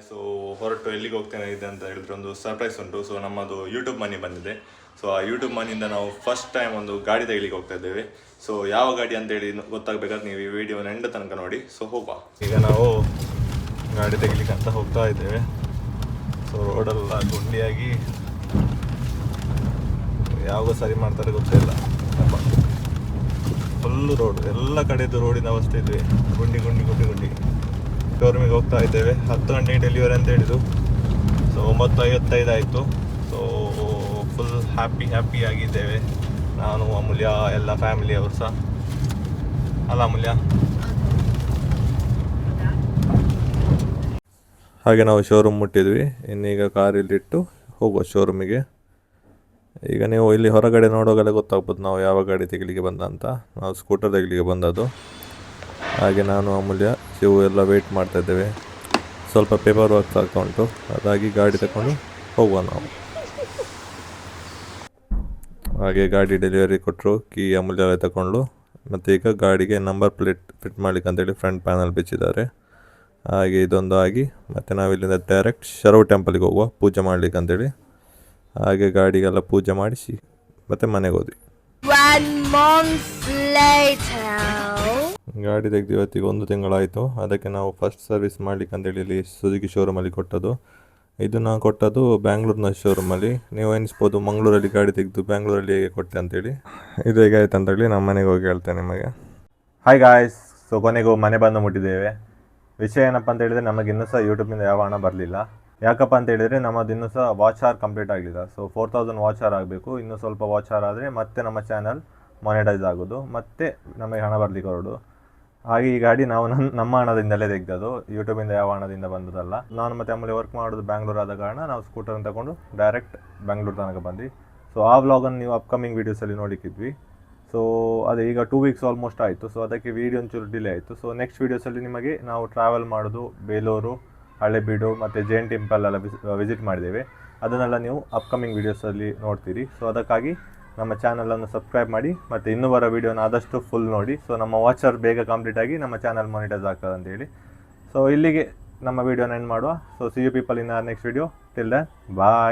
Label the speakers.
Speaker 1: So ಹೊರಟು ಎಲ್ಲಿಗೆ ಹೋಗ್ತೇನೆ ಇದೆ ಅಂತ ಹೇಳಿದ್ರೆ ಒಂದು ಸರ್ಪ್ರೈಸ್ ಉಂಟು. ಸೊ ನಮ್ಮದು ಯೂಟ್ಯೂಬ್ ಮನಿ ಬಂದಿದೆ. ಸೊ ಆ ಯೂಟ್ಯೂಬ್ ಮನಿಯಿಂದ ನಾವು ಫಸ್ಟ್ ಟೈಮ್ ಒಂದು ಗಾಡಿ ತೆಗಿಲಿಕ್ಕೆ ಹೋಗ್ತಾ ಇದ್ದೇವೆ. ಸೊ ಯಾವ ಗಾಡಿ ಅಂತೇಳಿ ಗೊತ್ತಾಗಬೇಕಾದ್ರೆ ನೀವು ಈ ವಿಡಿಯೋನ ಎಂಡ್ ತನಕ ನೋಡಿ. ಸೊ ಹೋಗುವ. ಈಗ ನಾವು ಗಾಡಿ ತೆಗಿಲಿಕ್ಕೆ ಅಂತ ಹೋಗ್ತಾ ಇದ್ದೇವೆ. ಸೊ ರೋಡೆಲ್ಲ ಗುಂಡಿಯಾಗಿ ಯಾವಾಗ ಸರಿ ಮಾಡ್ತಾರೆ ಗೊತ್ತಿಲ್ಲ. ಫುಲ್ಲು ರೋಡ್, ಎಲ್ಲ ಕಡೆದು ರೋಡಿನ ಅವಸ್ಥೆ ಇದೆ. ಗುಂಡಿ ಗುಂಡಿ ಗುಂಡಿ ಗುಂಡಿ. ಶೋರೂಮಿಗೆ ಹೋಗ್ತಾ ಇದ್ದೇವೆ. 10 ಗಂಟೆಗೆ ಡೆಲಿವರಿ ಅಂತ ಹೇಳಿದ್ದು. ಸೊ 9:55 ಆಯಿತು. ಸೊ ಫುಲ್ ಹ್ಯಾಪಿ ಆಗಿದ್ದೇವೆ ನಾನು, ಅಮೂಲ್ಯ, ಎಲ್ಲ ಫ್ಯಾಮಿಲಿಯವರು ಸಹ. ಅಲ್ಲ ಅಮೂಲ್ಯ? ಹಾಗೆ ನಾವು ಶೋರೂಮ್ ಮುಟ್ಟಿದ್ವಿ. ಇನ್ನೀಗ ಕಾರಿಲ್ಲಿಟ್ಟು ಹೋಗುವ ಶೋರೂಮಿಗೆ. ಈಗ ನೀವು ಇಲ್ಲಿ ಹೊರಗಡೆ ನೋಡೋಗೆಲ್ಲ ಗೊತ್ತಾಗ್ಬೋದು ನಾವು ಯಾವ ಗಾಡಿ ತೆಗಿಲಿಕ್ಕೆ ಬಂದ ಅಂತ. ನಾವು ಸ್ಕೂಟರ್ ತೆಗಿಲಿಕ್ಕೆ ಬಂದದ್ದು. ಹಾಗೆ ನಾನು, ಅಮೂಲ್ಯ, ಶಿವು ಎಲ್ಲ ವೆಯ್ಟ್ ಮಾಡ್ತಾ ಇದ್ದೇವೆ. ಸ್ವಲ್ಪ ಪೇಪರ್ ವರ್ಕ್ ಆಗ್ತಾ ಉಂಟು, ಅದಾಗಿ ಗಾಡಿ ತಗೊಂಡು ಹೋಗುವ ನಾವು. ಹಾಗೆ ಗಾಡಿ ಡೆಲಿವರಿ ಕೊಟ್ಟರು, ಕೀ ಅಮೂಲ್ಯ ತಗೊಂಡು. ಮತ್ತು ಈಗ ಗಾಡಿಗೆ ನಂಬರ್ ಪ್ಲೇಟ್ ಫಿಟ್ ಮಾಡ್ಲಿಕ್ಕೆ ಅಂತೇಳಿ ಫ್ರಂಟ್ ಪ್ಯಾನಲ್ ಬಿಚ್ಚಿದ್ದಾರೆ. ಹಾಗೆ ಇದೊಂದು ಆಗಿ ಮತ್ತು ನಾವಿಲ್ಲಿಂದ ಡೈರೆಕ್ಟ್ ಶರವ್ ಟೆಂಪಲ್ಗೆ ಹೋಗುವ ಪೂಜೆ ಮಾಡ್ಲಿಕ್ಕೆ ಅಂತೇಳಿ. ಹಾಗೆ ಗಾಡಿಗೆಲ್ಲ ಪೂಜೆ ಮಾಡಿಸಿ ಮತ್ತೆ ಮನೆಗೆ ಹೋದ್ವಿ. ಗಾಡಿ ತೆಗೆದು ಇವತ್ತಿಗೆ 1 ತಿಂಗಳಾಯಿತು. ಅದಕ್ಕೆ ನಾವು ಫಸ್ಟ್ ಸರ್ವಿಸ್ ಮಾಡ್ಲಿಕ್ಕೆ ಅಂತೇಳಿ ಇಲ್ಲಿ ಸುಜುಕಿ ಶೋರೂಮಲ್ಲಿ ಕೊಟ್ಟದ್ದು. ಇದು ನಾವು ಕೊಟ್ಟದ್ದು ಬ್ಯಾಂಗ್ಳೂರಿನ ಶೋರೂಮಲ್ಲಿ. ನೀವು ಎನಿಸ್ಬೋದು ಮಂಗಳೂರಲ್ಲಿ ಗಾಡಿ ತೆಗೆದು ಬ್ಯಾಂಗ್ಳೂರಲ್ಲಿ ಹೇಗೆ ಕೊಟ್ಟೆ ಅಂತೇಳಿ. ಇದು ಹೇಗಾಯ್ತು ಅಂತೇಳಿ ನಮ್ಮ ಮನೆಗೆ ಹೋಗಿ ಹೇಳ್ತೇನೆ ನಿಮಗೆ. ಹಾಯ್ ಗಾಯ್ಸ್, ಸೊ ಕೊನೆಗೂ ಮನೆ ಬಂದು ಮುಟ್ಟಿದ್ದೇವೆ. ವಿಷಯ ಏನಪ್ಪ ಅಂತ ಹೇಳಿದರೆ, ನಮಗೆ ಇನ್ನೂ ಸಹ ಯೂಟ್ಯೂಬಿಂದ ಯಾವ ಹಣ ಬರಲಿಲ್ಲ. ಯಾಕಪ್ಪ ಅಂತ ಹೇಳಿದರೆ ನಮ್ಮದು ಇನ್ನೂ ಸಹ ವಾಚ್ ಅವರ್ ಕಂಪ್ಲೀಟ್ ಆಗಲಿಲ್ಲ. ಸೊ 4000 ವಾಚ್ ಅವರ್ ಆಗಬೇಕು. ಇನ್ನೂ ಸ್ವಲ್ಪ ವಾಚ್ ಅವರ್ ಆದರೆ ಮತ್ತೆ ನಮ್ಮ ಚಾನಲ್ ಮಾನಿಟೈಸ್ ಆಗೋದು, ಮತ್ತೆ ನಮಗೆ ಹಣ ಬರಲಿಕ್ಕೆ ಹೊರಡು. ಹಾಗೆ ಈ ಗಾಡಿ ನಾವು ನಮ್ಮ ಹಣದಿಂದಲೇ ತೆಗೆದದು, ಯೂಟ್ಯೂಬಿಂದ ಯಾವ ಹಣದಿಂದ ಬಂದದಲ್ಲ. ನಾನು ಮತ್ತು ಆಮೇಲೆ ವರ್ಕ್ ಮಾಡೋದು ಬ್ಯಾಂಗ್ಳೂರ್ ಆದ ಕಾರಣ ನಾವು ಸ್ಕೂಟರನ್ನು ತಗೊಂಡು ಡೈರೆಕ್ಟ್ ಬ್ಯಾಂಗ್ಳೂರ್ ತನಕ ಬಂದ್ವಿ. ಸೊ ಆ ವ್ಲಾಗನ್ನು ನೀವು ಅಪ್ಕಮಿಂಗ್ ವೀಡಿಯೋಸಲ್ಲಿ ನೋಡಲಿಕ್ಕಿದ್ವಿ. ಸೊ ಅದೇ ಈಗ 2 ವೀಕ್ಸ್ ಆಲ್ಮೋಸ್ಟ್ ಆಯಿತು. ಸೊ ಅದಕ್ಕೆ ವೀಡಿಯೋ ಒಂಚೂರು ಡಿಲೇ ಆಯಿತು. ಸೊ ನೆಕ್ಸ್ಟ್ ವೀಡಿಯೋಸಲ್ಲಿ ನಿಮಗೆ ನಾವು ಟ್ರಾವೆಲ್ ಮಾಡೋದು, ಬೇಲೂರು, ಹಳೆಬೀಡು ಮತ್ತು ಜೈನ್ ಟೆಂಪಲ್ ಎಲ್ಲ ವಿಸಿಟ್ ಮಾಡಿದ್ದೇವೆ. ಅದನ್ನೆಲ್ಲ ನೀವು ಅಪ್ಕಮಿಂಗ್ ವೀಡಿಯೋಸಲ್ಲಿ ನೋಡ್ತೀರಿ. ಸೊ ಅದಕ್ಕಾಗಿ ನಮ್ಮ ಚಾನಲನ್ನು ಸಬ್ಸ್ಕ್ರೈಬ್ ಮಾಡಿ ಮತ್ತು ಇನ್ನೂ ಬರೋ ವೀಡಿಯೋನ ಆದಷ್ಟು ಫುಲ್ ನೋಡಿ. ಸೊ ನಮ್ಮ ವಾಚರ್ ಬೇಗ ಕಂಪ್ಲೀಟ್ ಆಗಿ ನಮ್ಮ ಚಾನಲ್ ಮಾನಿಟೈಸ್ ಆಗ್ತದೆ ಅಂತೇಳಿ. ಸೊ ಇಲ್ಲಿಗೆ ನಮ್ಮ ವೀಡಿಯೋನ ಎಂಡ್ ಮಾಡುವ. So see you people in our next video. Till then bye.